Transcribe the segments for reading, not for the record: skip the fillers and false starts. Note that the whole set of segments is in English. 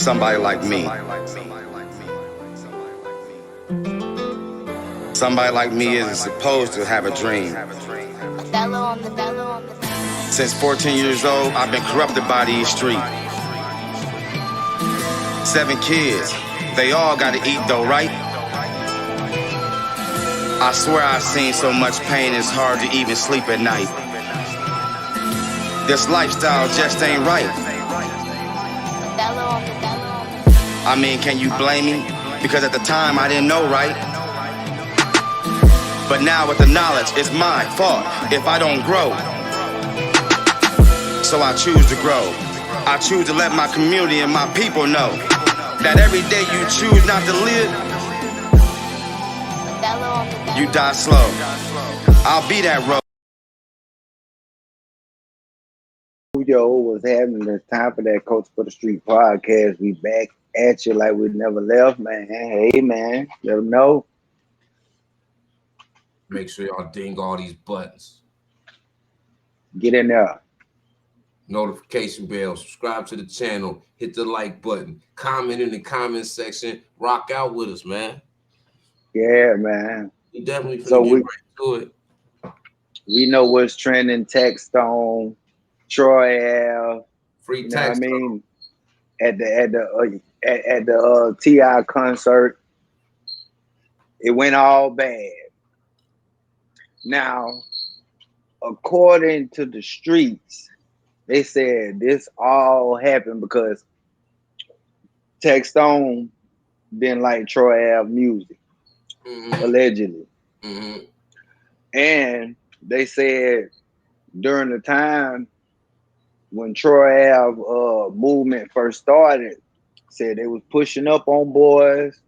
Somebody like me. Somebody like me is supposed to have a dream. Since 14 years old, I've been corrupted by these streets. 7 kids, they all gotta eat though, right? I swear I've seen so much pain it's hard to even sleep at night. This lifestyle just ain't right. I mean, can you blame me? Because at the time I didn't know right. But now with the knowledge, it's my fault if I don't grow. So I choose to grow. I choose to let my community and my people know that every day you choose not to live, you die slow. I'll be that road. Yo, what's happening? It's time for that Coach for the Street podcast. We back at you like we never left, man. Hey, man, let them know. Make sure y'all ding all these buttons. Get in there. Notification bell, subscribe to the channel, hit the like button, comment in the comment section, rock out with us, man. Yeah, man. We definitely So get right to it. We know what's trending. Text on Troy Ave. Free You text. know what I mean? At the T.I. concert, it went all bad. Now, according to the streets, they said this all happened because Textone didn't like Troy Ave music, allegedly. And they said during the time when Troy Ave movement first started, said they was pushing up on boys,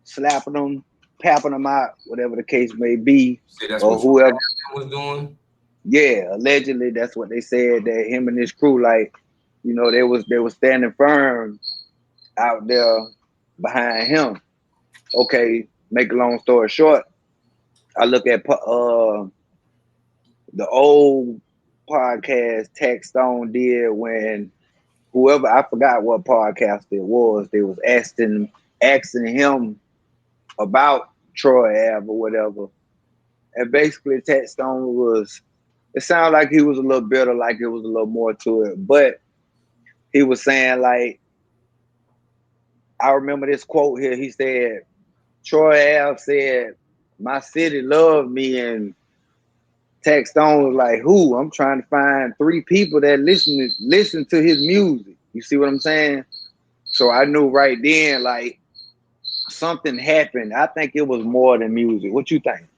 slapping them, papping them out, whatever the case may be, That's or what whoever was doing. Yeah, allegedly that's what they said, that him and his crew, like, you know, they was standing firm out there behind him. Okay, make a long story short, I look at the old podcast Textone did when whoever, I forgot what podcast it was, they was asking him about Troy Ave or whatever. And basically Textone was, it sounded like he was a little bitter, like it was a little more to it. But he was saying, like, I remember this quote here. He said, Troy Ave said, my city loved me, and Textone was like, who? I'm trying to find 3 people that listen to his music. You see what I'm saying? So I knew right then, like, something happened. I think it was more than music. What you think?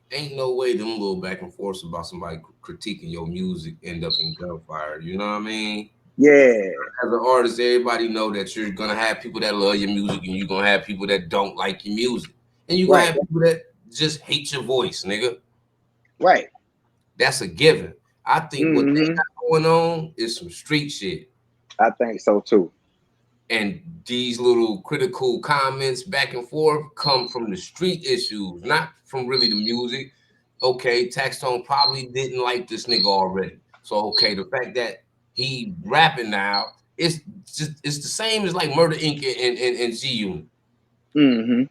Ain't no way them little back and forths about somebody critiquing your music end up in gunfire. You know what I mean? Yeah. As an artist, everybody know that you're gonna have people that love your music, and you're gonna have people that don't like your music, and you're gonna have people that just hate your voice, nigga. Right. That's a given. I think what they got going on is some street shit. I think so too. And these little critical comments back and forth come from the street issues, not from really the music. Okay, Taxstone probably didn't like this nigga already. So okay, the fact that he rapping now, it's the same as like Murder Inc. and G Unit.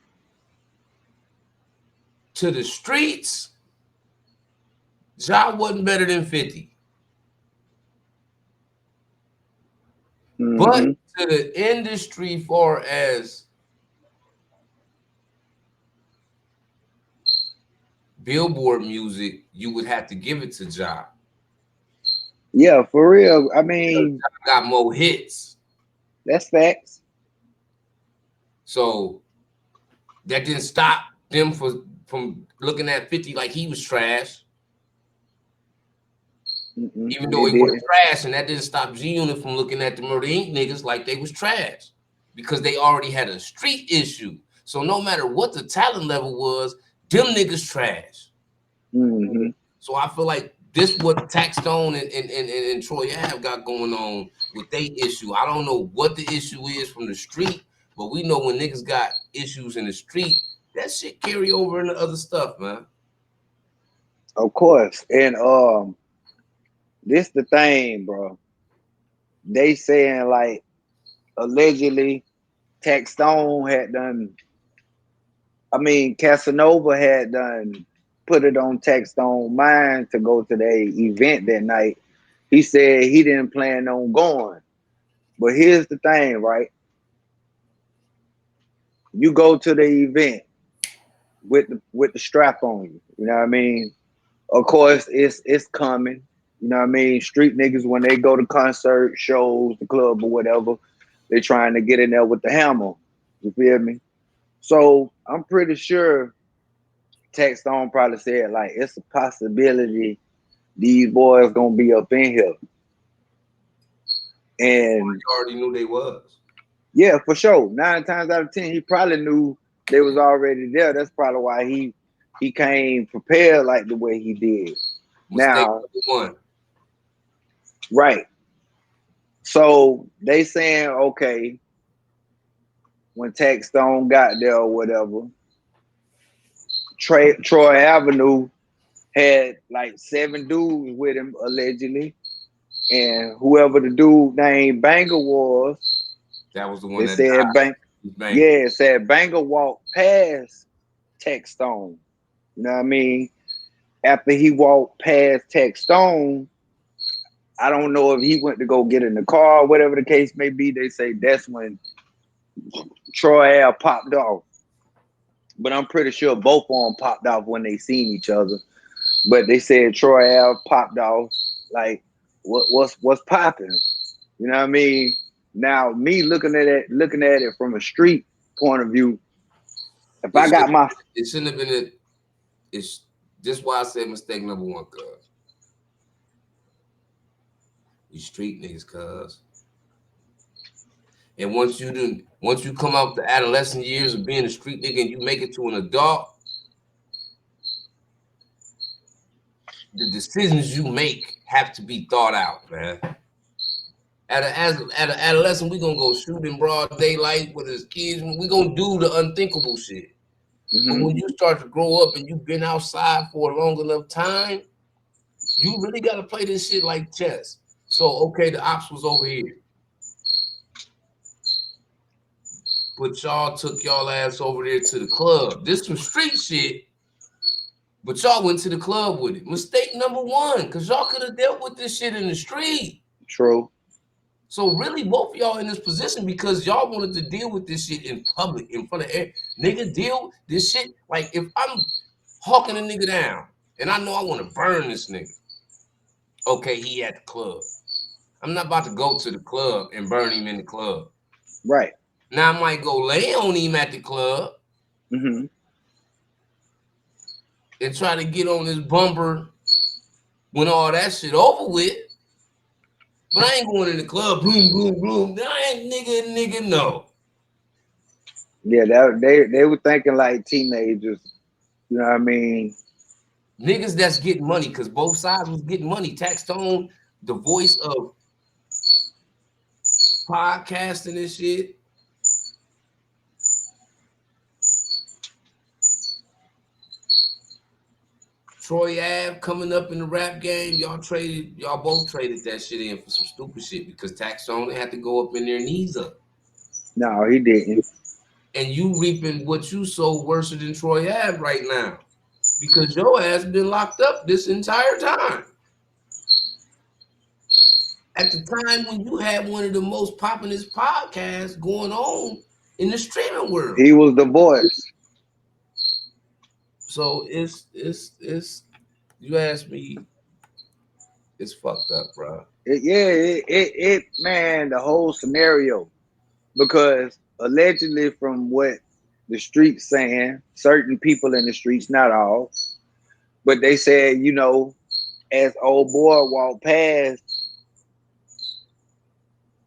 To the streets, Ja wasn't better than 50. But to the industry, far as Billboard music, you would have to give it to Ja. Yeah, for real. I mean, Ja got more hits. That's facts. So that didn't stop them from looking at 50 like he was trash. Even though he was trash, and that didn't stop G Unit from looking at the Murder Inc. niggas like they was trash, because they already had a street issue. So no matter what the talent level was, them niggas trash. So I feel like this what Taxstone and Troy Ave got going on with they issue. I don't know what the issue is from the street, but we know when niggas got issues in the street, that shit carry over into other stuff, man. Of course. And this the thing, bro. they saying like allegedly Tech Stone had done. I mean, Casanova had done put it on Tech Stone mind to go to the event that night. He said he didn't plan on going. But here's the thing, right? You go to the event with the strap on you. You know what I mean? Of course, it's coming. You know what I mean? Street niggas when they go to concert, shows, the club or whatever, they trying to get in there with the hammer. You feel me? So I'm pretty sure Tech Stone probably said like it's a possibility these boys gonna be up in here. And you already knew they was. Yeah, for sure. 9 times out of 10, he probably knew they was already there. That's probably why he came prepared like the way he did. Mistake Now, number 1. right. So they saying, okay, when Tech Stone got there or whatever, Troy Avenue had like 7 dudes with him allegedly, and whoever the dude named Banger was, that was the one they that said died. Yeah, it said Banger walked past Tech Stone. You know what I mean? After he walked past Tech Stone, I don't know if he went to go get in the car, whatever the case may be. They say that's when Troy Ave popped off. But I'm pretty sure both of them popped off when they seen each other. But they said Troy Ave popped off like what's popping? You know what I mean? Now me looking at it from a street point of view, if I got my it shouldn't have been it's just why I said mistake number 1, cuz. You street niggas, cuz. And once you come out the adolescent years of being a street nigga and you make it to an adult, the decisions you make have to be thought out, man. As an adolescent, we gonna go shoot in broad daylight with his kids. We gonna do the unthinkable shit. But when you start to grow up and you've been outside for a long enough time, you really gotta play this shit like chess. So okay, the ops was over here, but y'all took y'all ass over there to the club. This was street shit, but y'all went to the club with it. Mistake number 1, because y'all could have dealt with this shit in the street. True. So really, both of y'all in this position because y'all wanted to deal with this shit in public, in front of air. Nigga, deal this shit. Like if I'm hawking a nigga down and I know I want to burn this nigga. Okay, he at the club. I'm not about to go to the club and burn him in the club. Right. Now I might go lay on him at the club and try to get on his bumper when all that shit over with. But I ain't going in the club, boom, boom, boom. I ain't nigga, no. Yeah, they were thinking like teenagers. You know what I mean? Niggas that's getting money, because both sides was getting money. Tax Stone, the voice of podcasting and shit. Troy Ave coming up in the rap game. Y'all both traded that shit in for some stupid shit because Tax Stone had to go up in their knees up. No, he didn't. And you reaping what you sow worse than Troy Ave right now. Because your ass been locked up this entire time. At the time when you had one of the most populous podcasts going on in the streaming world. He was the voice. So it's you ask me, it's fucked up, bro. It man, the whole scenario. Because allegedly from what the streets saying, certain people in the streets, not all, but they said, you know, as old boy walked past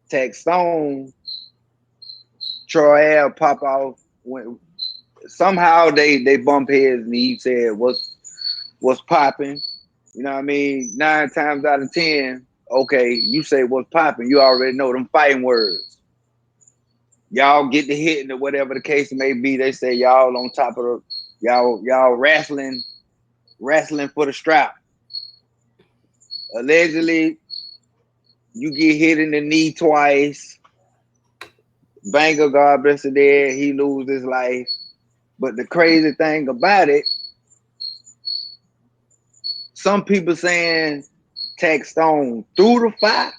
Tech Stone, Troy Ave pop off when somehow they bump heads and he said what's popping. You know what I mean? 9 times out of 10, okay, you say what's popping, you already know them fighting words. Y'all get the hit or whatever the case may be. They say y'all on top of the y'all wrestling for the strap. Allegedly, You get hit in the knee twice. Banger, God bless the dead, he lose his life. But the crazy thing about it, some people saying Tax Stone threw the fire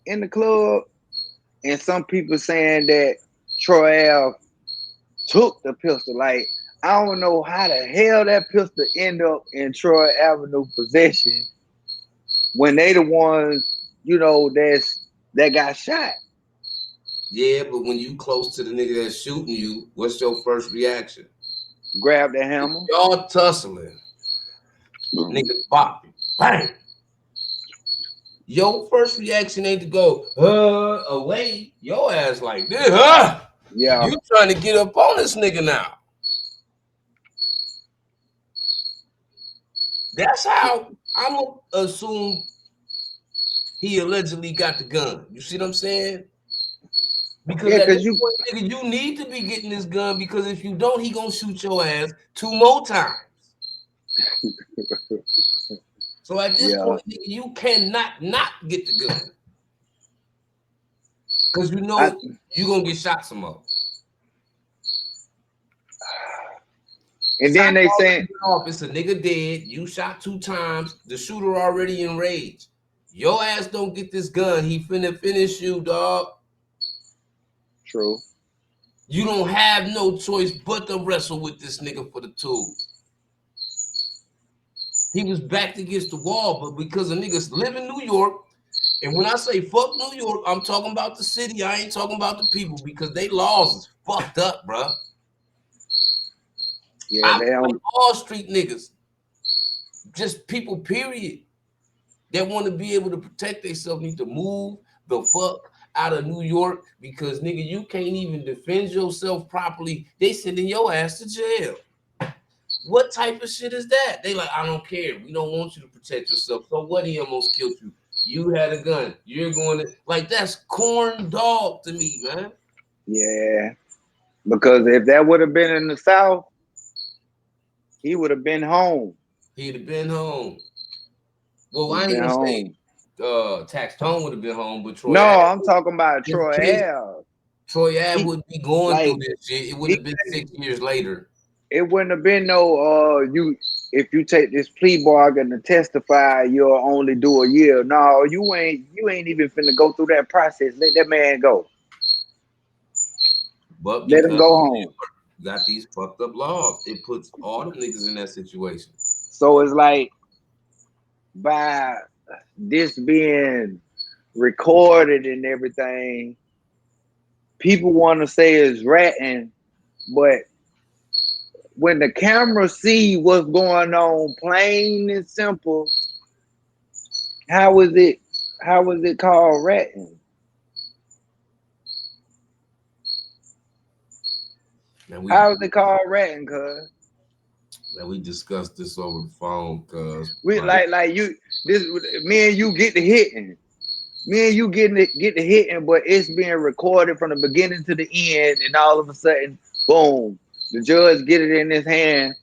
in the club, and some people saying that Troy Ave took the pistol. Like, I don't know how the hell that pistol end up in Troy Avenue possession when they the ones, that got shot. Yeah, but when you close to the nigga that's shooting you, what's your first reaction? Grab the hammer. Y'all tussling. Nigga pop you. Bang. Your first reaction ain't to go away. Your ass like this, Yeah. You trying to get up on this nigga now. That's how I'm gonna assume he allegedly got the gun. You see what I'm saying? Because at this point, nigga, you need to be getting this gun, because if you don't, he gonna shoot your ass 2 more times. So at this point, nigga, you cannot not get the gun, because you know you gonna get shot some more. And then they saying it's a nigga dead. You shot 2 times. The shooter already enraged. Your ass don't get this gun, he finna finish you, dog. True. You don't have no choice but to wrestle with this nigga for the tool. He was backed against the wall, but because the niggas live in New York, and when I say fuck New York, I'm talking about the city. I ain't talking about the people, because they laws is fucked up, bro. Yeah, I like all street niggas, just people, period, that want to be able to protect themselves need to move the fuck out of New York, because nigga, you can't even defend yourself properly. They sending your ass to jail. What type of shit is that? They like, I don't care. We don't want you to protect yourself. So what? He almost killed you. You had a gun. You're going to, like, that's corn dog to me, man. Yeah, because if that would have been in the South, he would have been home. He'd have been home. Well, I ain't gonna say Tax Tone would have been home, but Troy. No, Ave, I'm talking about Troy Ave. Troy Ave wouldn't be going through this shit. It would have been 6 years later. It wouldn't have been no if you take this plea bargain to testify, you'll only do a year. No, you ain't even finna go through that process. Let that man go. But let him go home. Got these fucked up laws. It puts all the niggas in that situation. So it's like, by this being recorded and everything, people want to say it's ratting, but when the camera see what's going on, plain and simple, how is it called ratting? How is it called ratting, cuz? We discussed this over the phone, cuz We like me and you get the hitting. Me and you get the hitting, but it's being recorded from the beginning to the end, and all of a sudden, boom, the judge get it in his hand.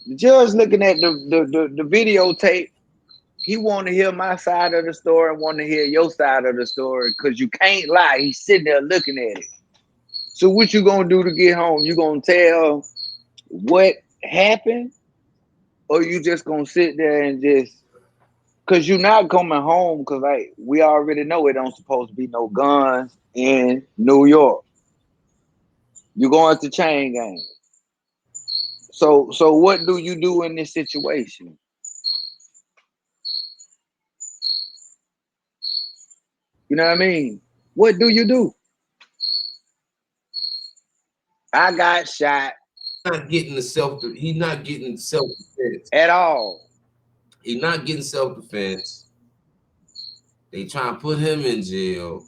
The judge looking at the videotape, he want to hear my side of the story and want to hear your side of the story, because you can't lie. He's sitting there looking at it. So what you gonna do to get home? You gonna tell what happened, or you just gonna sit there and just, because you're not coming home, because like we already know it don't supposed to be no guns in New York. You're going to chain gang. So what do you do in this situation? You know what I mean? What do you do? I got shot. He's not getting self-defense at all. He's not getting self-defense. They try to put him in jail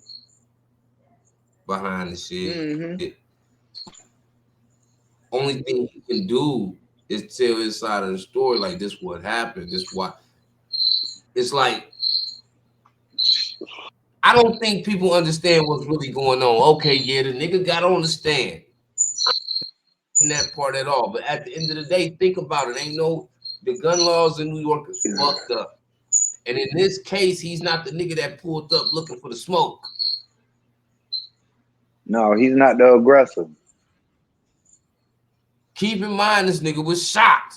behind the shit. Mm-hmm. Only thing he can do is tell his side of the story, like, this what happened, this why. It's like, I don't think people understand what's really going on. Okay, yeah, the nigga got on the stand. In that part at all. But at the end of the day, think about it. The gun laws in New York is fucked up. And in this case, he's not the nigga that pulled up looking for the smoke. No, he's not the aggressor. Keep in mind, this nigga was shot.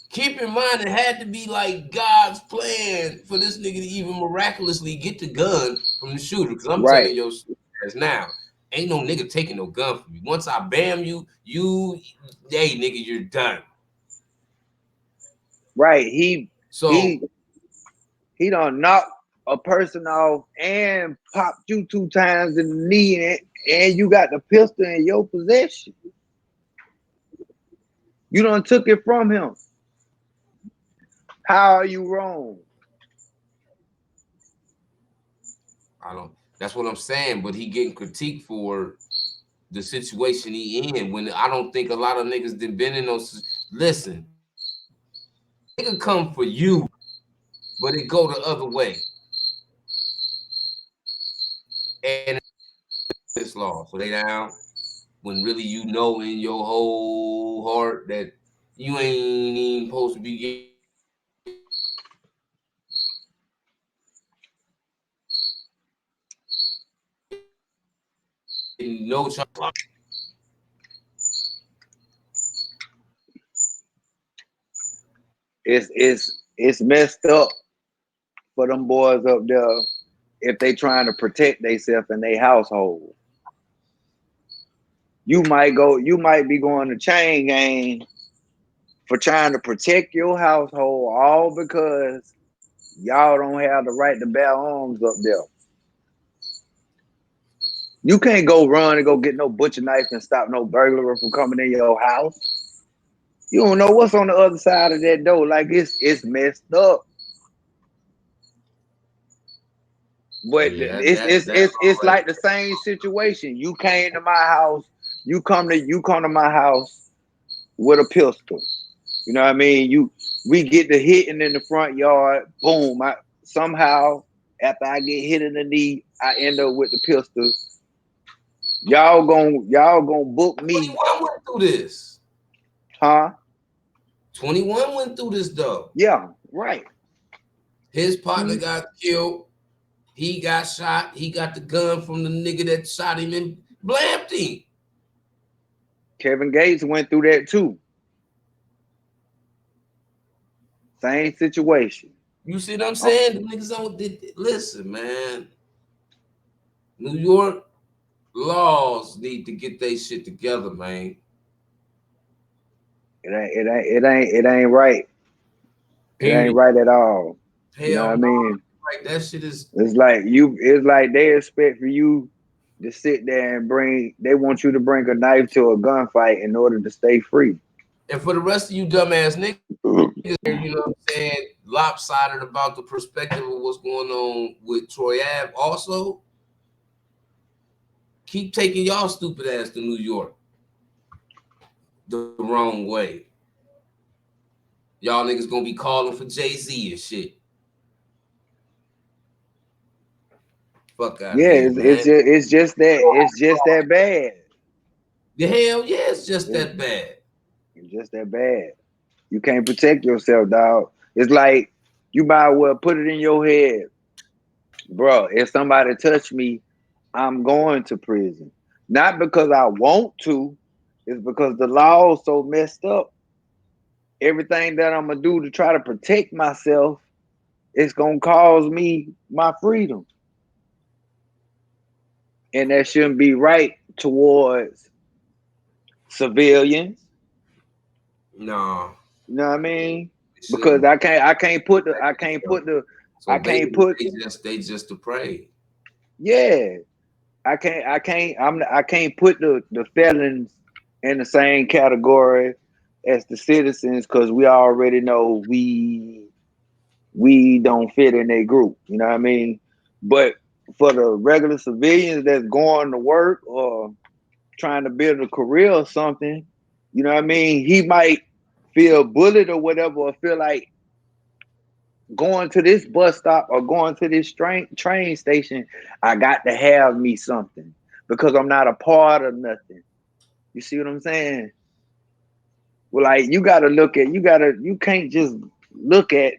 Keep in mind, it had to be like God's plan for this nigga to even miraculously get the gun from the shooter. Because I'm telling you now, ain't no nigga taking no gun from you. Once I bam you, hey nigga, you're done. Right. He done knocked a person off and popped you 2 times in the knee, and you got the pistol in your possession. You done took it from him. How are you wrong? That's what I'm saying, but he getting critiqued for the situation he in, when I don't think a lot of niggas done been in those. Listen, nigga come for you, but it go the other way. And it's law, so they down when really you know in your whole heart that you ain't even supposed to be getting no charge. It's messed up for them boys up there if they trying to protect themselves in their household. You might be going to chain gang for trying to protect your household, all because y'all don't have the right to bear arms up there. You can't go run and go get no butcher knife and stop no burglar from coming in your house. You don't know what's on the other side of that door. Like it's messed up. But it's like the same situation. You came to my house. You come to my house with a pistol. You know what I mean? We get to hitting in the front yard. Boom! Somehow after I get hit in the knee, I end up with the pistol. Y'all gonna book me. 21 went through this. Huh? 21 went through this though. Yeah, right. His partner got killed. He got shot. He got the gun from the nigga that shot him and blamed him. Kevin Gates went through that too. Same situation. You see what I'm saying? The niggas don't listen, man. New York laws need to get their shit together, man. It ain't right. It ain't right at all. Hell, you know what I mean? Like that shit is. It's like they expect for you to sit there and they want you to bring a knife to a gunfight in order to stay free. And for the rest of you dumbass niggas, you know what I'm saying, lopsided about the perspective of what's going on with Troy Ave also, keep taking y'all stupid ass to New York the wrong way. Y'all niggas gonna be calling for Jay-Z and shit. Fuck out here, it's just that bad. The hell yeah, it's just that bad. It's just that bad. You can't protect yourself, dog. It's like you might well put it in your head, bro. If somebody touch me, I'm going to prison. Not because I want to, it's because the law is so messed up. Everything that I'm gonna do to try to protect myself, it's gonna cause me my freedom. And that shouldn't be right towards civilians. No. You know what I mean? Because I can't put they just to pray. Yeah. I can't put the felons in the same category as the citizens, because we already know we don't fit in a group. You know what I mean? But for the regular civilians that's going to work or trying to build a career or something, you know what I mean? He might feel bullied or whatever, or feel like going to this bus stop or going to this train station, I got to have me something because I'm not a part of nothing. You see what I'm saying? Well, like you can't just look at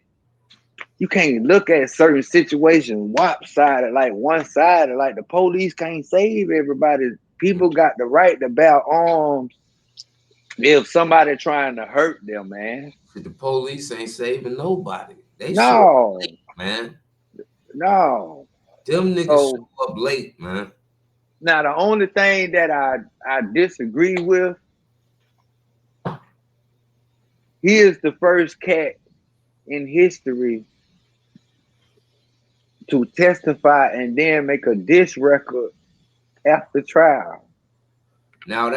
certain situations one-sided, like one-sided. Like the police can't save everybody. People got the right to bear arms if somebody trying to hurt them, man. The police ain't saving nobody. They No, late, man. no. Them niggas So, show up late, man. now the only thing that I disagree with, he is the first cat in history to testify and then make a diss record after trial. Now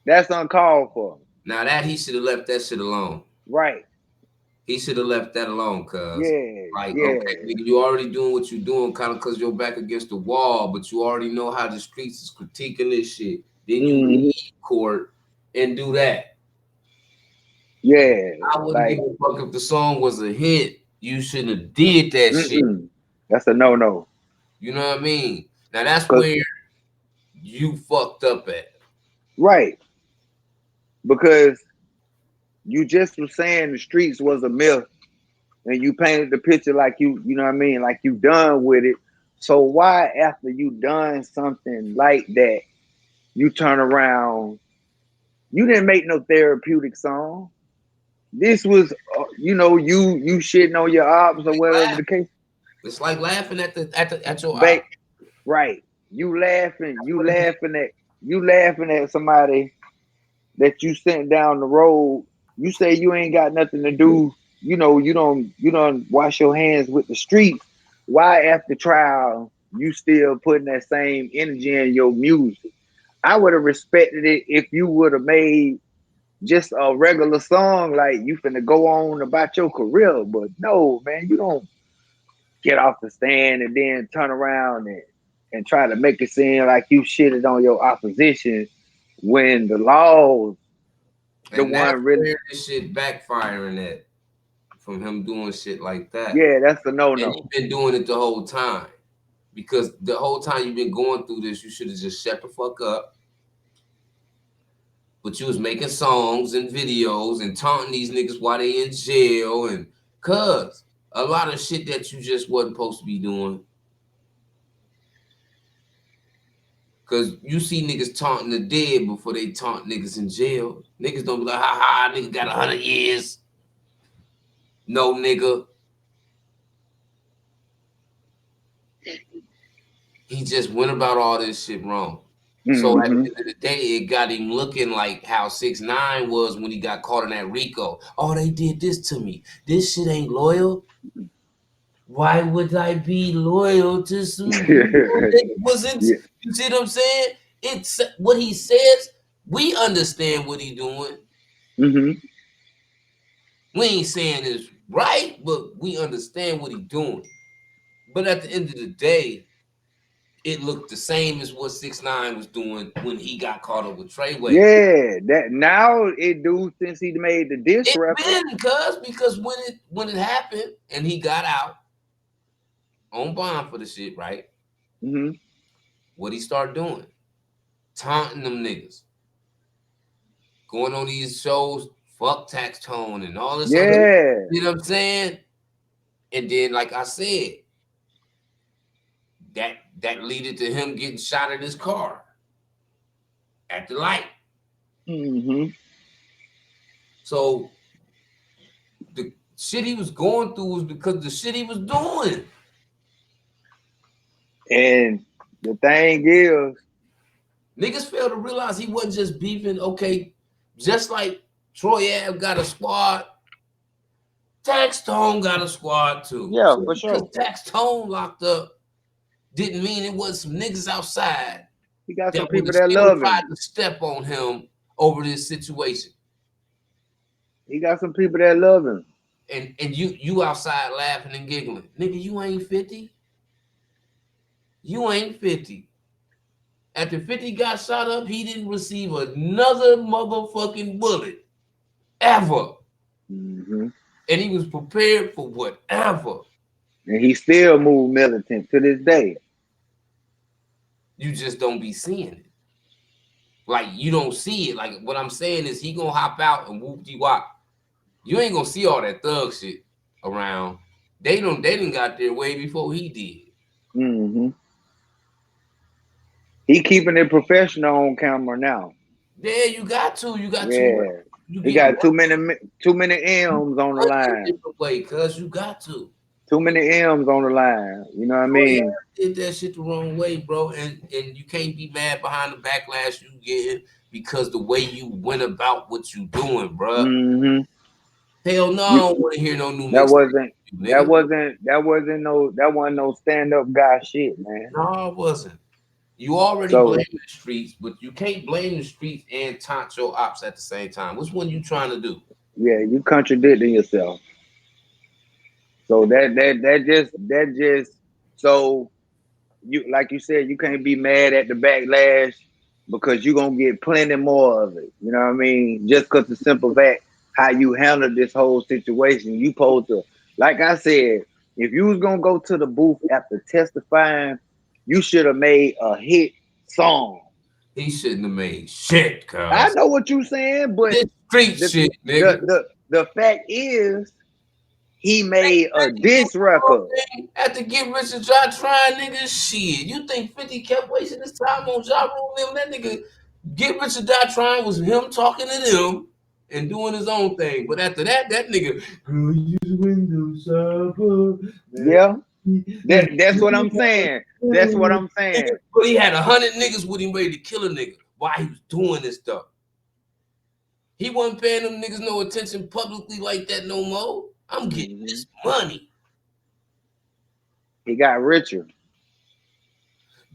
That's uncalled for. Now that he should have left that shit alone. Right. He should have left that alone, cuz. Yeah. Like, yeah. okay, nigga, you already doing what you doing, kind of because you're back against the wall, but you already know how the streets is critiquing this shit. Then you leave court and do that. Yeah. I wouldn't give a fuck if the song was a hit. You shouldn't have did that shit. That's a no-no. You know what I mean? Now that's where you fucked up at. Right. Because you just were saying the streets was a myth and you painted the picture like you know what I mean, like you done with it. So why after you done something like that, you turn around, you didn't make no therapeutic song. This was, you shitting on your ops or whatever the case. It's like laughing at your ops. Right. You laughing at somebody that you sent down the road. You say you ain't got nothing to do. You don't wash your hands with the streets. Why after trial you still putting that same energy in your music? I would have respected it if you would have made just a regular song like you finna go on about your career. But no, man, you don't get off the stand and then turn around and try to make it seem like you shitted on your opposition when the laws, the one really this shit backfiring at from him doing shit like that. Yeah, that's a no-no. And you've been doing it the whole time. Because the whole time you've been going through this, you should have just shut the fuck up. But you was making songs and videos and taunting these niggas while they in jail, and cuz a lot of shit that you just wasn't supposed to be doing. Cause you see niggas taunting the dead before they taunt niggas in jail. Niggas don't be like, ha ha, nigga got 100 years. No, nigga. He just went about all this shit wrong. So at the end of the day, it got him looking like how 6ix9ine was when he got caught in that Rico. Oh, they did this to me. This shit ain't loyal. Why would I be loyal to some that wasn't? Yeah. You see what I'm saying? It's what he says. We understand what he doing. We ain't saying it's right, but we understand what he doing. But at the end of the day, it looked the same as what 6ix9ine was doing when he got caught up with Treyway. Yeah, that now it do since he made the diss record. Because when it happened and he got out on bond for the shit, right? What he started doing? Taunting them niggas. Going on these shows, fuck Tax Tone and all this other, you know what I'm saying? And then, like I said, that leaded to him getting shot in his car at the light. So the shit he was going through was because of the shit he was doing. And the thing is, niggas fail to realize he wasn't just beefing. Okay, just like Troy Ave got a squad, Tax Tone got a squad too. Yeah, so for sure. Because Tax Tone locked up didn't mean it was some niggas outside. He got some people that love him. Tried to step on him over this situation. He got some people that love him. And you outside laughing and giggling. Nigga, you ain't 50. You ain't 50. After 50 got shot up, he didn't receive another motherfucking bullet. Ever. And he was prepared for whatever. And he still moved militant to this day. You just don't be seeing it. Like, you don't see it. Like, what I'm saying is he gonna hop out and whoop-de-wop. You ain't gonna see all that thug shit around. They done got there way before he did. Mm-hmm. He keeping it professional on camera now. Yeah, you got to. You got Yeah. You he got too many M's on the line. Different way, cuz you got to. Too many M's on the line. You know what I mean? Did that shit the wrong way, bro. And you can't be mad behind the backlash you getting because the way you went about what you doing, bro. Mm-hmm. Hell no, I don't want to hear no new That wasn't no stand-up guy shit, man. No, it wasn't. You already blame the streets, but you can't blame the streets and taunt your ops at the same time. Which one you trying to do? Yeah, you contradicting yourself. So that just so you, like you said, you can't be mad at the backlash because you're gonna get plenty more of it. You know what I mean? Just because the simple fact how you handle this whole situation, you supposed to, like I said, if you was gonna go to the booth after testifying, you should have made a hit song. He shouldn't have made shit, cuz. I know what you're saying, but this street shit, nigga. The fact is, he made a diss record. After Get Rich or Die Trying, nigga, shit. You think 50 kept wasting his time on Ja Rule? That nigga Get Rich or Die Trying was him talking to them and doing his own thing. But after that nigga, girl, use window shopper. Yeah. That's what I'm saying. That's what I'm saying. But he had 100 niggas with him ready to kill a nigga while he was doing this stuff. He wasn't paying them niggas no attention publicly like that no more. I'm getting this money. He got richer.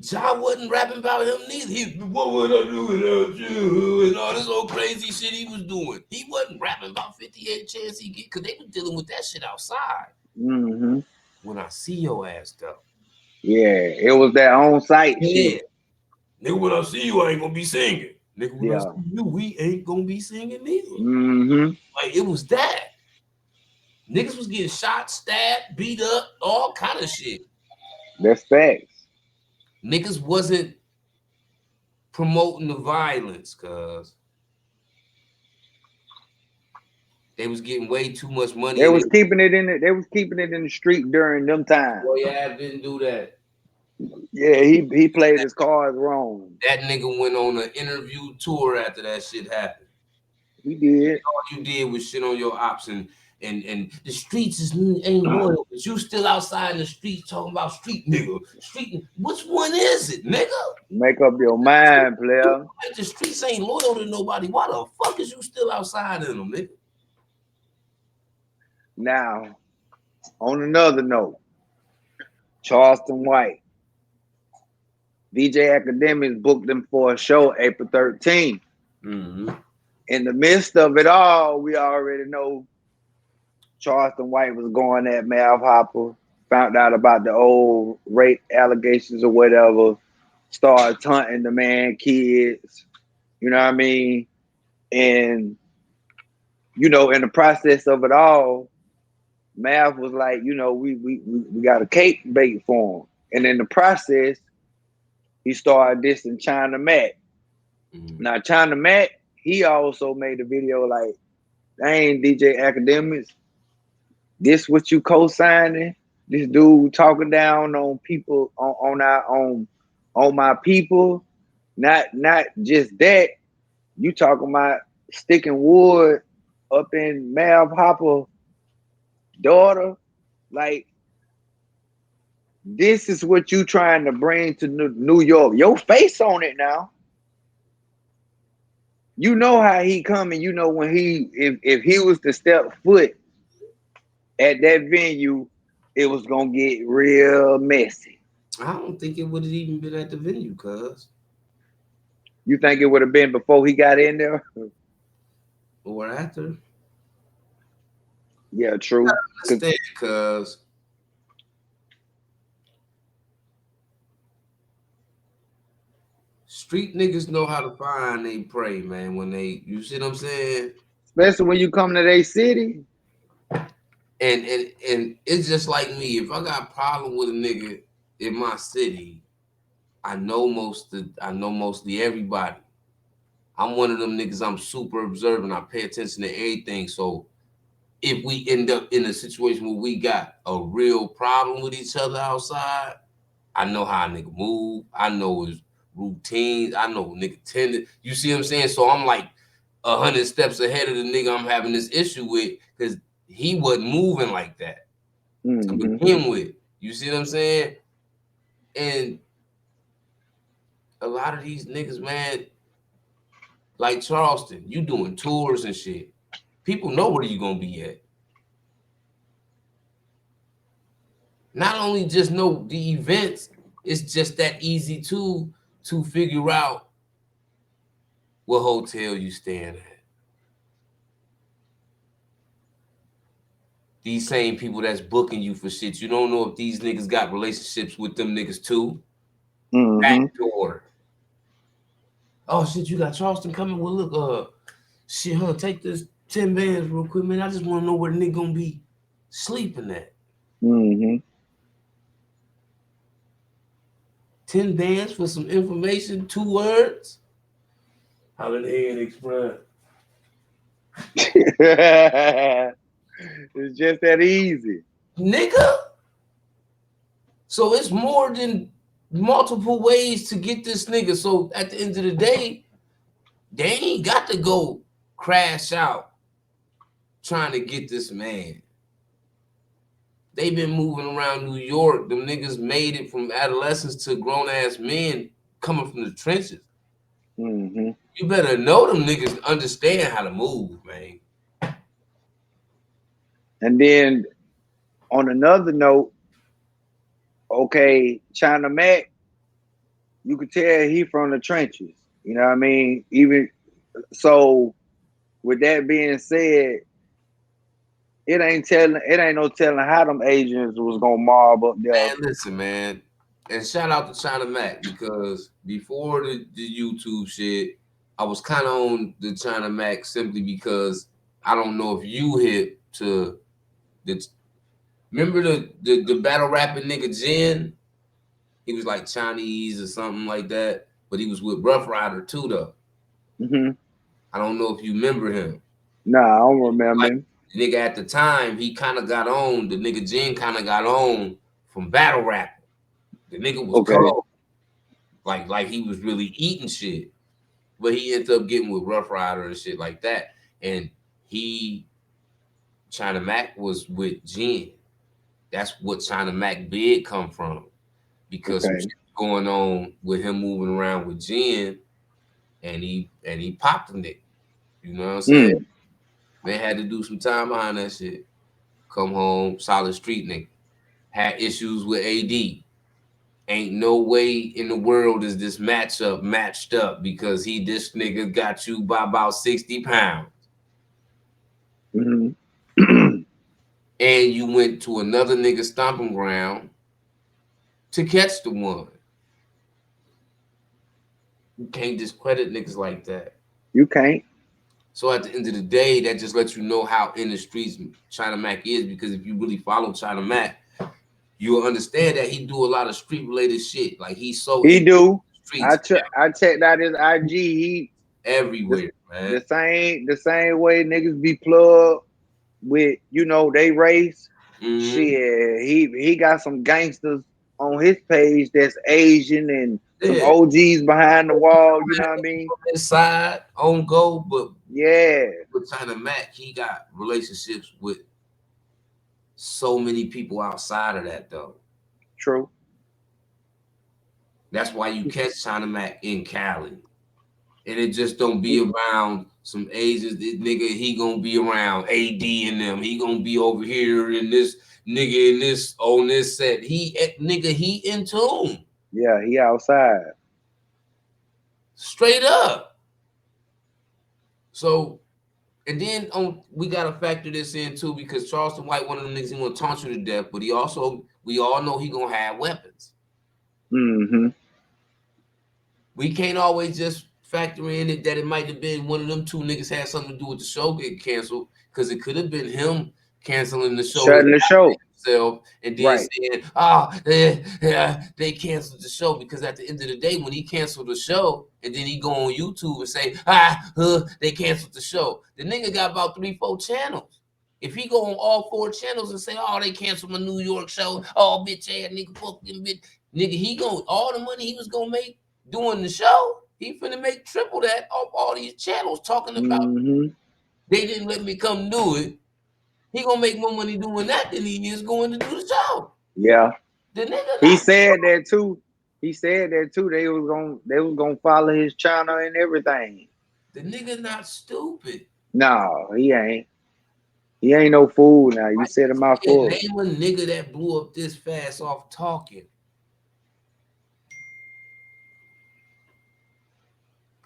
Ja wasn't rapping about him neither. What would I do without you? And all this old crazy shit he was doing. He wasn't rapping about 58 chance he get, because they were dealing with that shit outside. Mm-hmm. When I see your ass though. Yeah, it was that on-site shit. Nigga, when I see you, I ain't gonna be singing. Nigga, when I see you, we ain't gonna be singing neither. Mm-hmm. Like, it was that. Niggas was getting shot, stabbed, beat up, all kind of shit. That's facts. Niggas wasn't promoting the violence, cuz they was getting way too much money. They was keeping it in the street during them times. Troy Ave didn't do that. Yeah, he played his cards wrong. That nigga went on an interview tour after that shit happened. He did. All you did was shit on your ops and the streets ain't loyal, but you still outside in the streets talking about street nigga. Street, which one is it, nigga? Make up your mind, player. The streets ain't loyal to nobody. Why the fuck is you still outside in them, nigga? Now, on another note, Charleston White, DJ Academics booked them for a show April 13th. Mm-hmm. In the midst of it all, we already know Charleston White was going at Ave Hoffa, found out about the old rape allegations or whatever, started taunting the man kids, you know what I mean? And, you know, in the process of it all, Mav was like, you know, we got a cake bait for him. And in the process, he started dissing China Mac. Mm-hmm. Now, China Mac, he also made a video like, dang, DJ Academics, this what you co-signing? This dude talking down on people on my people. Not just that. You talking about sticking wood up in Ave Hoffa daughter. Like, this is what you trying to bring to New York. Your face on it now. You know how he coming. You know when if he was to step foot at that venue, it was gonna get real messy. I don't think it would have even been at the venue, cuz. You think it would have been before he got in there? Or after? Yeah, true. Because street niggas know how to find they prey, man. When they, you see what I'm saying? Especially when you come to their city. And it's just like me. If I got a problem with a nigga in my city, I know mostly everybody. I'm one of them niggas. I'm super observant. I pay attention to everything. So if we end up in a situation where we got a real problem with each other outside, I know how a nigga move. I know his routines. I know nigga tended. You see what I'm saying? So I'm like 100 steps ahead of the nigga I'm having this issue with because he wasn't moving like that to begin with. You see what I'm saying? And a lot of these niggas, man, like Charleston, you doing tours and shit. People know where you gonna be at. Not only just know the events, it's just that easy to figure out what hotel you staying at. These same people that's booking you for shit, you don't know if these niggas got relationships with them niggas too. Backdoor. Oh shit, you got Charleston coming? Well, look, shit, huh? Take this 10 bands real quick, man. I just want to know where the nigga gonna be sleeping at. 10 bands for some information, 2 words. Holiday Inn Express. It's just that easy. Nigga. So it's more than multiple ways to get this nigga. So at the end of the day, they ain't got to go crash out trying to get this man. They've been moving around New York. Them niggas made it from adolescents to grown-ass men coming from the trenches. You better know them niggas understand how to move, man. And then on another note, okay, China Mac, you could tell he from the trenches. You know what I mean? Even so, with that being said, it ain't no telling how them agents was gonna mob up there. Man, listen, man. And shout out to China Mac because before the YouTube shit, I was kind of on the China Mac simply because I don't know if you hit to the. Remember the battle rapping nigga Jen? He was like Chinese or something like that, but he was with Rough Rider too, though. I don't know if you remember him. Nah, I don't remember like, him. The nigga at the time, he kind of got on. The nigga Jen kind of got on from battle rapping. The nigga was cold. Like he was really eating shit. But he ended up getting with Rough Rider and shit like that. And China Mac was with Jen. That's what China Mac bid come from. Because some shit going on with him moving around with Jen and he popped the nigga. You know what I'm saying? Man had to do some time behind that shit. Come home, solid street nigga. Had issues with AD. Ain't no way in the world is this matchup matched up because this nigga got you by about 60 pounds. And you went to another nigga stomping ground to catch the one. You can't discredit niggas like that. You can't. So at the end of the day, that just lets you know how in the streets China Mac is, because if you really follow China Mac, you'll understand that he do a lot of street related shit. Like he do. Streets, I checked out his IG. He everywhere, man. The same way niggas be plugged with, you know, they race. Shit, he got some gangsters on his page that's Asian and some OGs behind the wall. You know what I mean? Inside on go, but yeah, with China Mac, he got relationships with so many people outside of that, though. True. That's why you catch China Mac in Cali. And it just don't be around some Asians. This nigga, he gonna be around AD and them. He gonna be over here in this nigga in this on this set. He in tune. Yeah, he outside. Straight up. So, and then we gotta factor this in too, because Charleston White, one of them niggas, he gonna taunt you to death, but we all know he gonna have weapons. We can't always just factor in it that it might have been one of them 2 niggas had something to do with the show getting canceled, because it could have been him canceling the show, shutting the show himself, and then saying, they canceled the show, because at the end of the day, when he canceled the show and then he go on YouTube and say, they canceled the show, the nigga got about 3-4 channels If he go on all 4 channels and say, "Oh, they canceled my New York show," "Oh, bitch ass nigga, fuck them bitch," nigga, he going all the money he was gonna make doing the show, he finna make triple that off all these channels talking about they didn't let me come do it. He gonna make more money doing that than he is going to do the show. Yeah. The nigga He said that too. He said that too. They was gonna follow his channel and everything. The nigga not stupid. No, he ain't. He ain't no fool now. You set him out for. Name a nigga that blew up this fast off talking.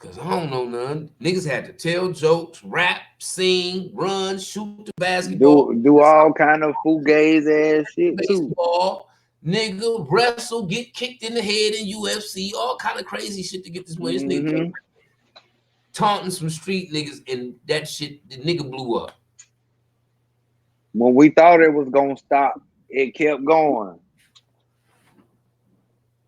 Cause I don't know none. Niggas had to tell jokes, rap, sing, run, shoot the basketball, do all kind of fugazi ass shit baseball, too. Nigga, wrestle, get kicked in the head in UFC, all kind of crazy shit to get this money. This nigga taunting some street niggas, and that shit, the nigga blew up. When we thought it was gonna stop, it kept going.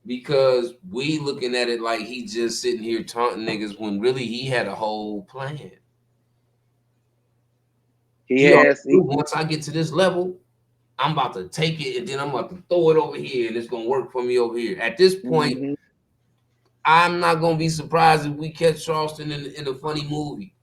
Because we looking at it like he just sitting here taunting niggas when really he had a whole plan. Once I get to this level, I'm about to take it and then I'm about to throw it over here and it's gonna work for me over here. At this point, I'm not gonna be surprised if we catch Charleston in a funny movie.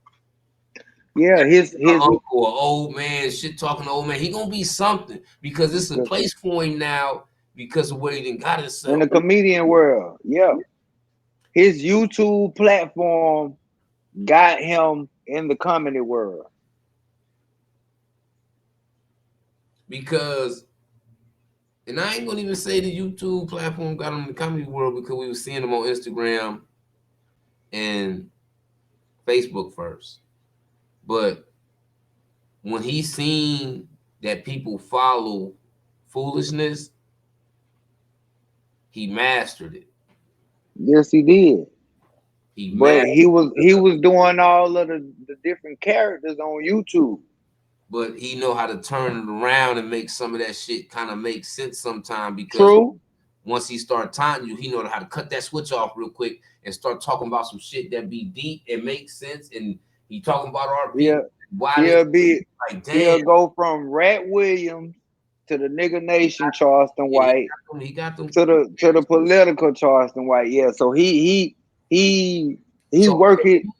Yeah, his uncle, or old man, shit talking to old man. He gonna be something because it's a place for him now. Because of where he done got himself. In the comedian world, yeah. His YouTube platform got him in the comedy world. Because, and I ain't gonna even say the YouTube platform got him in the comedy world because we were seeing him on Instagram and Facebook first. But when he seen that people follow foolishness, he mastered it. Yes, he did. He was doing all of the different characters on YouTube. But he know how to turn it around and make some of that shit kind of make sense sometime because once he start taunting you, he know how to cut that switch off real quick and start talking about some shit that be deep and make sense. And he talking about our people. He'll go from Rat Williams to the nigga nation Charleston White, he got them to the political Charleston White. Yeah, so he working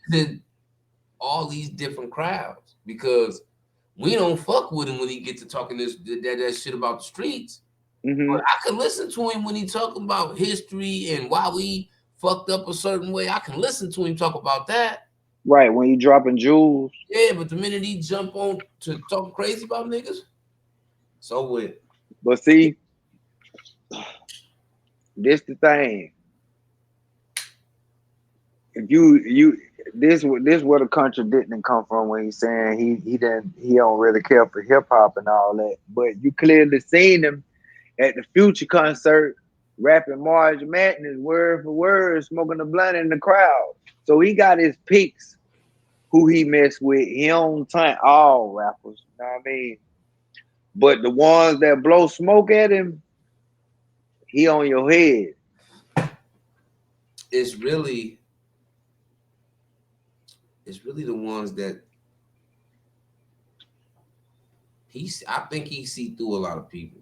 all these different crowds because we don't fuck with him when he get to talking that shit about the streets. But I can listen to him when he talking about history and why we fucked up a certain way. I can listen to him talk about that. Right, when he dropping jewels. Yeah, but the minute he jump on to talk crazy about niggas, so what? But see, this the thing. If this where the contradiction come from when he's saying he don't really care for hip hop and all that. But you clearly seen him at the Future concert rapping March Madness word for word, smoking a blunt in the crowd. So he got his picks who he messed with. He don't taint all rappers, you know what I mean? But the ones that blow smoke at him, he on your head. It's really the ones that I think he see through a lot of people.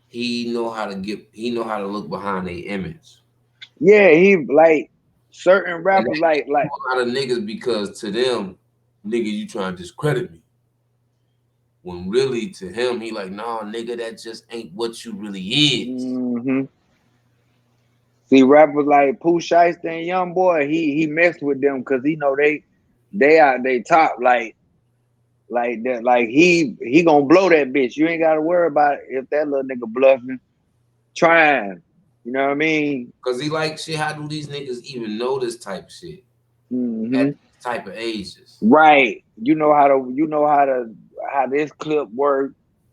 He know how to look behind their image. Yeah, he like certain rappers like a lot of niggas because to them, nigga, you trying to discredit me. When really to him, he like, nah, nigga, that just ain't what you really is. See, rappers like Pooh Shiesty and Young Boy, he messed with them because he know they out they top like that. Like he gonna blow that bitch. You ain't gotta worry about if that little nigga bluffing, trying. You know what I mean? Cause he like shit. How do these niggas even know this type of shit at these type of ages? Right. You know how this clip work.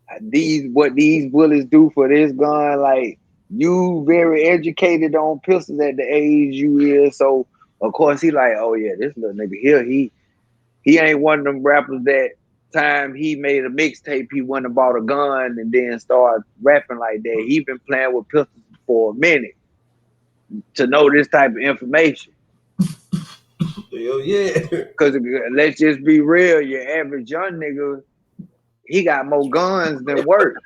What these bullets do for this gun. Like you very educated on pistols at the age you is. So of course he like, oh yeah, this little nigga here. He ain't one of them rappers that time he made a mixtape, he went and bought a gun and then started rapping like that. He been playing with pistols for a minute to know this type of information. Hell yeah. Because let's just be real, your average young nigga, he got more guns than work.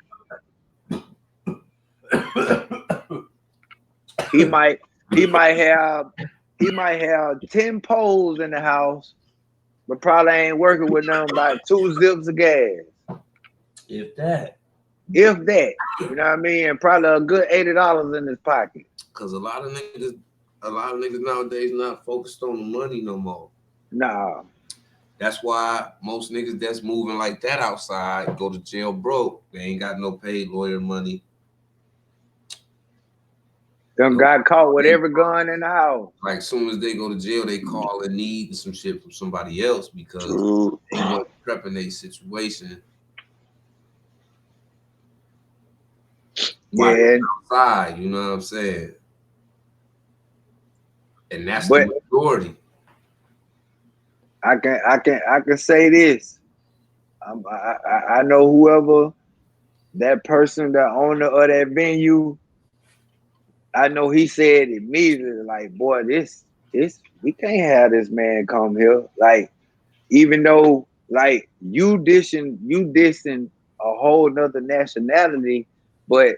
He might have 10 poles in the house, but probably ain't working with nothing but 2 zips of gas. If that. You know what I mean? And probably a good $80 in his pocket. Cause a lot of niggas nowadays not focused on the money no more. Nah. That's why most niggas that's moving like that outside go to jail broke. They ain't got no paid lawyer money. Them got caught with every gun in the house. Like soon as they go to jail, they call and need some shit from somebody else because they wasn't prepping their situation. Yeah. Outside, you know what I'm saying? And that's the majority. I can say this. I know whoever that person, the owner of that venue, I know he said immediately, like, boy, this we can't have this man come here. Like, even though like you dissing a whole nother nationality, but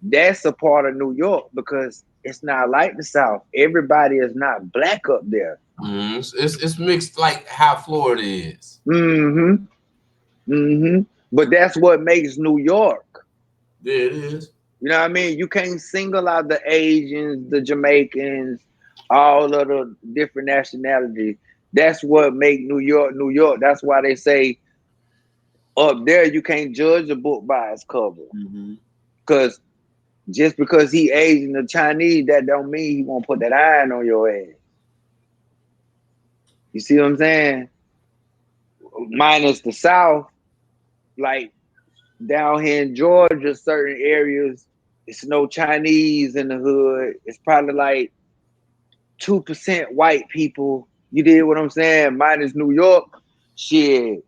that's a part of New York because it's not like the South. Everybody is not black up there. It's mixed like how Florida is. But that's what makes New York. Yeah, it is. You know what I mean? You can't single out the Asians, the Jamaicans, all of the different nationalities. That's what make New York, New York. That's why they say up there you can't judge a book by its cover. Because just because he Asian or Chinese, that don't mean he won't put that iron on your ass. You see what I'm saying? Minus the South, like down here in Georgia, certain areas, it's no Chinese in the hood. It's probably like 2% white people. You did what I'm saying? Minus New York, shit.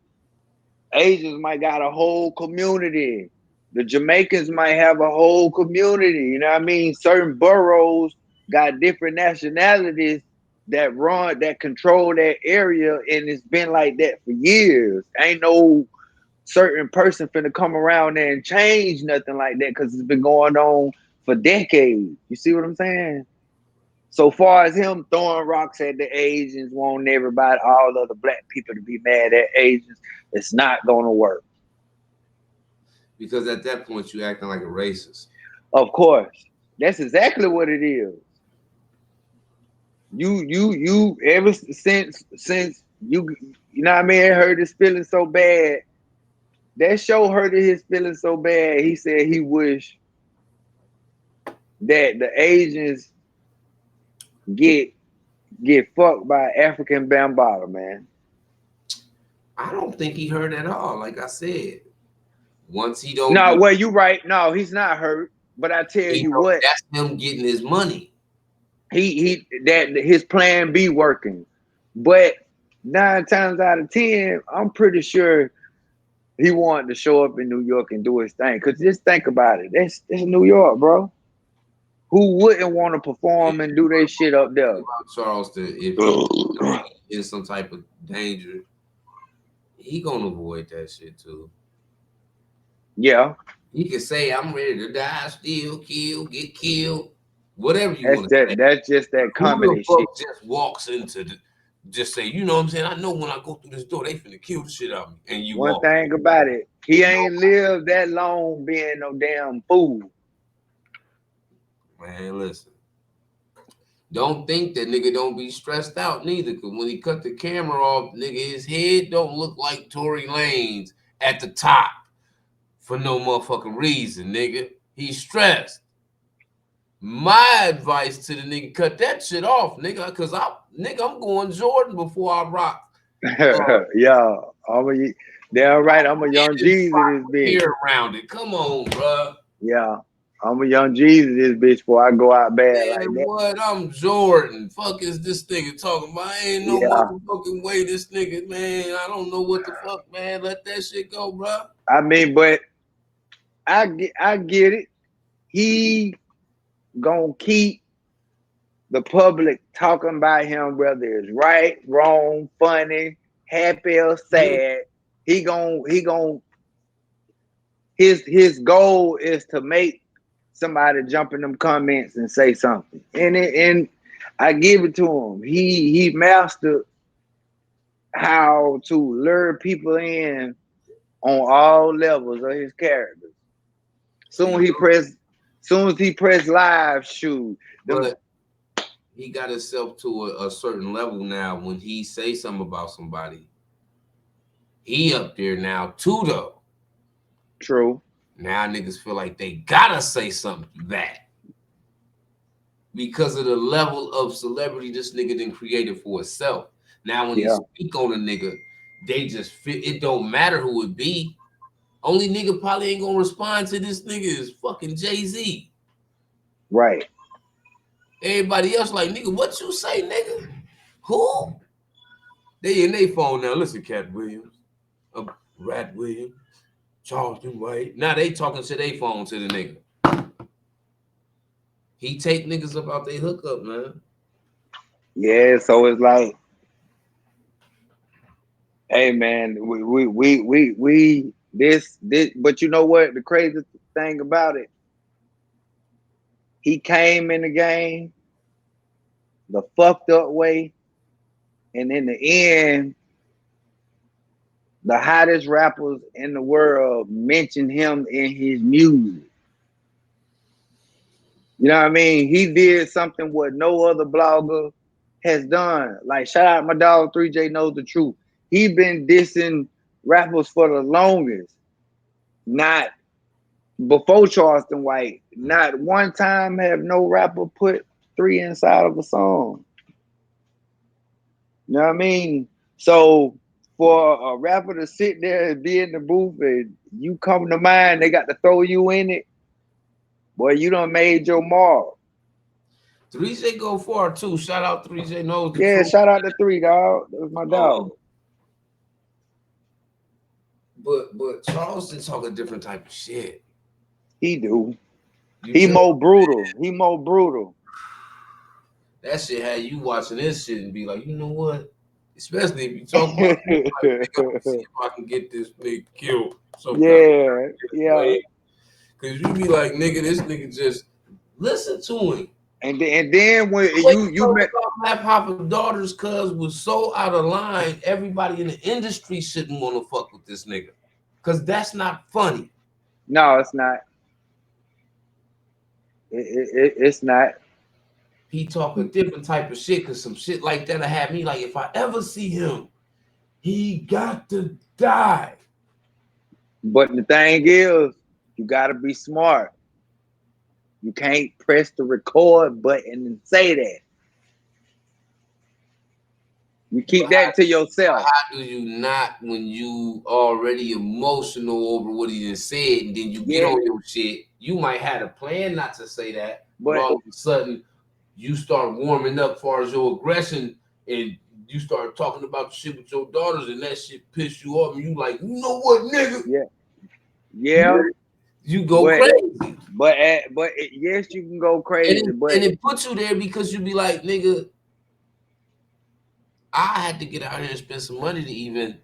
Asians might got a whole community. The Jamaicans might have a whole community. You know what I mean? Certain boroughs got different nationalities that control that area, and it's been like that for years. Ain't no certain person finna come around there and change nothing like that because it's been going on for decades. You see what I'm saying? So far as him throwing rocks at the Asians, wanting everybody, all of the black people to be mad at Asians, it's not gonna work. Because at that point you acting like a racist. Of course. That's exactly what it is. You ever since you know what I mean, hurt his feelings so bad. That show hurted his feelings so bad. He said he wished that the Asians get fucked by African Bambaataa, man. I don't think he hurt at all. Like I said, once he don't. No, well, you right. No, he's not hurt. But I tell you what, that's him getting his money. That his plan B working. But 9 times out of 10, I'm pretty sure he wanted to show up in New York and do his thing. Cause just think about it. It's New York, bro. Who wouldn't want to perform and do their shit up there? Charleston, if he's in some type of danger, he gonna avoid that shit too. Yeah. He can say, I'm ready to die, steal, kill, get killed, whatever you want to say. That's just that comedy shit. Just walks into just say, you know what I'm saying? I know when I go through this door, they finna kill the shit out of me. And you One thing about it, he ain't lived that long being no damn fool. Man, listen. Don't think that nigga don't be stressed out neither. Cause when he cut the camera off, nigga, his head don't look like Tory Lanez at the top for no motherfucking reason, nigga. He's stressed. My advice to the nigga, cut that shit off, nigga, cause I'm going Jordan before I rock. Yeah, they're right. I'm a young Jesus this bitch. Hair around it. Come on, bro. Yeah. I'm a young Jesus this bitch before I go out bad man, like that. What? I'm Jordan. Fuck is this nigga talking about? Ain't no motherfucking way this nigga, man. I don't know what the fuck, man. Let that shit go, bro. I mean, but I get it. He gonna keep the public talking about him, whether it's right, wrong, funny, happy or sad. He gon' his goal is to make somebody jump in them comments and say something. And I give it to him. He mastered how to lure people in on all levels of his characters. Soon as he press live, shoot. But he got himself to a certain level now. When he say something about somebody, he up there now too, though. True. Now niggas feel like they gotta say something back because of the level of celebrity this nigga done created for itself. Now when he speak on a nigga, they just fit. It don't matter who it be. Only nigga probably ain't gonna respond to this nigga is fucking Jay-Z. Right. Everybody else like, nigga, what you say, nigga? Who? They in their phone now. Listen, Cat Williams, Rat Williams, Charleston White. Now they talking to their phone to the nigga. He take niggas up out their hookup, man. Yeah, so it's like, hey man, we this, but you know what? The crazy thing about it, he came in the game the fucked up way, and in the end, the hottest rappers in the world mentioned him in his music. You know what I mean? He did something what no other blogger has done. Like, shout out my dog 3J Knows the Truth. He been dissing rappers for the longest. Not before Charleston White. Not one time have no rapper put 3 inside of a song. You know what I mean? So for a rapper to sit there and be in the booth and you come to mind, they got to throw you in it. Boy, you done made your mark. 3J go far too. Shout out 3J Knows the Truth. Yeah, shout out to 3, dog. That was my dog. But Charleston talk a different type of shit. He do. He more brutal. He more brutal. That shit had you watching this shit and be like, you know what? Especially if you talk about it, like, see if I can get this nigga killed. Yeah. Because you be like, nigga, this nigga just listen to him. And then when you met Hoffa daughters, cuz was so out of line, everybody in the industry shouldn't want to fuck with this nigga. Because that's not funny. No, it's not. It's not. He talk a different type of shit, because some shit like that'll have me like, if I ever see him, he got to die. But the thing is, you gotta be smart. You can't press the record button and say that. You keep that to yourself. How do you not, when you already emotional over what he just said, and then you get on your shit? You might have a plan not to say that, but all of a sudden you start warming up as far as your aggression, and you start talking about the shit with your daughters, and that shit piss you off, and you like, you know what, nigga? Yeah. You go crazy. But yes, you can go crazy. And it puts you there because you be like, nigga, I had to get out here and spend some money to even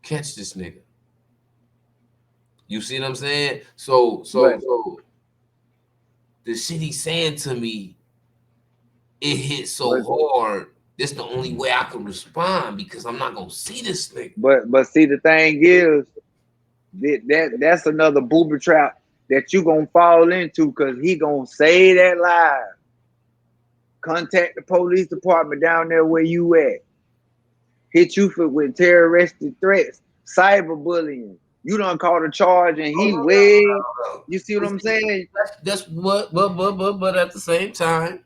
catch this nigga. You see what I'm saying? So the shit he's saying to me, it hit so hard. That's the only way I can respond, because I'm not gonna see this nigga. But see, the thing is, that's another booby trap that you gonna fall into, because he gonna say that live. Contact the police department down there where you at. Hit you with terroristic threats, cyberbullying. You done called a charge and he You see what I'm saying? That's what, but at the same time,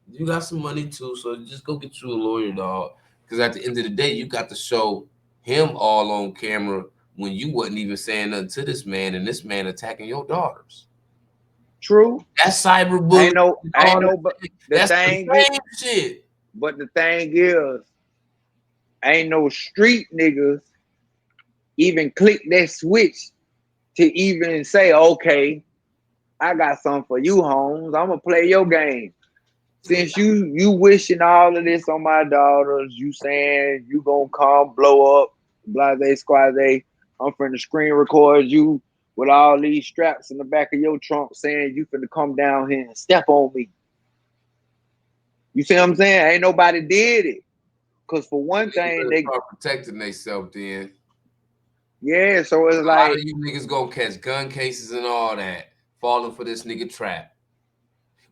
you got some money too, so just go get you a lawyer, dog. Because at the end of the day, you got to show him all on camera when you wasn't even saying nothing to this man, and this man attacking your daughters. True. That's cyberbullying. I know, but that's the same shit. But the thing is, ain't no street niggas even click that switch to even say, okay, I got something for you, Holmes. I'm gonna play your game. Since you wishing all of this on my daughters, you saying you gonna come blow up, blase squaze. I'm finna screen record you with all these straps in the back of your trunk saying you finna come down here and step on me. You see what I'm saying? Ain't nobody did it. Cause for one thing, they start protecting themselves then. Yeah, so it's a like lot of you niggas gonna catch gun cases and all that, falling for this nigga trap.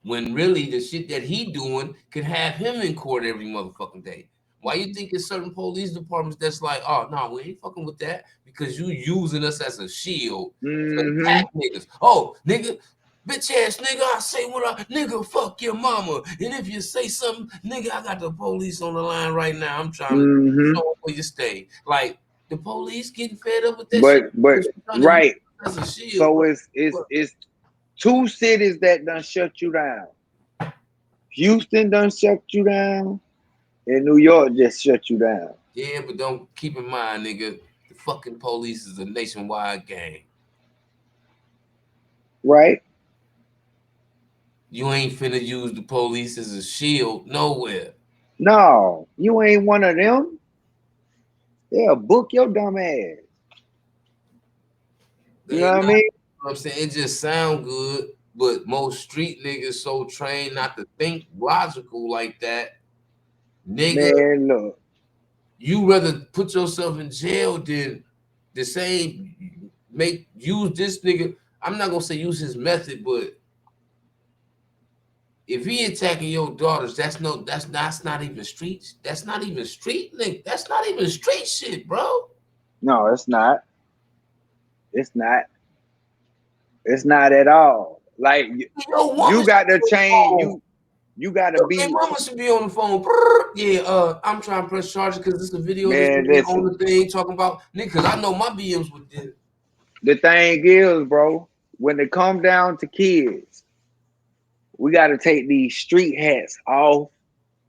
When really the shit that he doing could have him in court every motherfucking day. Why you think there's certain police departments that's like, oh no, we ain't fucking with that because you using us as a shield to attack niggas. Oh, nigga, bitch ass nigga, I say what I nigga, fuck your mama. And if you say something, nigga, I got the police on the line right now. I'm trying to show where you stay. Like the police getting fed up with that shit. But right. As a shield, so bro. It's two cities that done shut you down. Houston done shut you down, and New York just shut you down. Yeah, but don't keep in mind, nigga, the fucking police is a nationwide gang. Right? You ain't finna use the police as a shield nowhere. No, you ain't one of them. They'll book your dumb ass. You know what I mean? You know what I'm saying? It just sound good, but most street niggas so trained not to think logical like that. Nigga, man, look. You rather put yourself in jail than the same use this nigga. I'm not gonna say use his method, but if he attacking your daughters, that's not even streets. That's not even street, nigga. That's not even street shit, bro. No, it's not. It's not. It's not at all. Like you got to change. You got to be. Your mama should be on the phone. Yeah, I'm trying to press charges because this is a video Man, on the thing talking about nigga. Because I know my BMs with this. The thing is, bro, when it come down to kids, we got to take these street hats off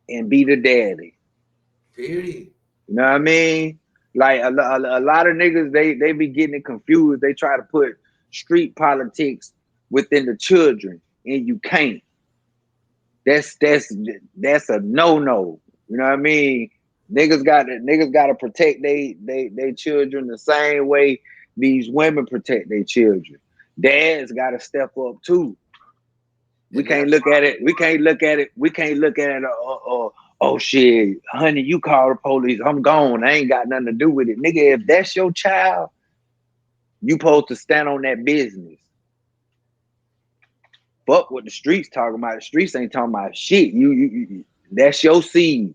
and be the daddy. Period. You know what I mean? Like a lot of niggas, they be getting it confused. They try to put street politics within the children, and you can't. That's a no-no. You know what I mean? Niggas got to protect they children the same way these women protect their children. Dads got to step up too. We can't look at it. Oh shit, honey, you call the police. I'm gone. I ain't got nothing to do with it. Nigga, if that's your child, you supposed to stand on that business. Fuck what the streets talking about. The streets ain't talking about shit. You that's your seed.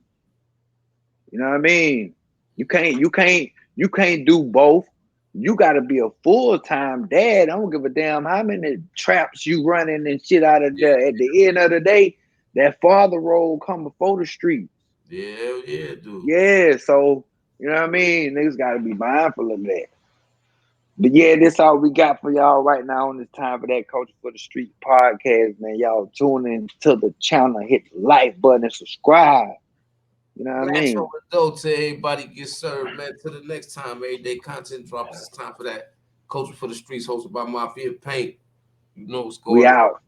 You know what I mean? You can't do both. You gotta be a full-time dad. I don't give a damn how many traps you running and shit out of there. At the end of the day, that father role come before the streets. Yeah, dude. Yeah, so you know what I mean? Niggas gotta be mindful of that. But yeah, this all we got for y'all right now on this Time for That Culture for the Street podcast, man. Y'all tune in to the channel, hit the like button and subscribe. You know what I mean? So to everybody get served, man. To the next time, everyday content drops. It's time for that Culture for the Streets, hosted by Mafia Paint. You know what's going on. We out.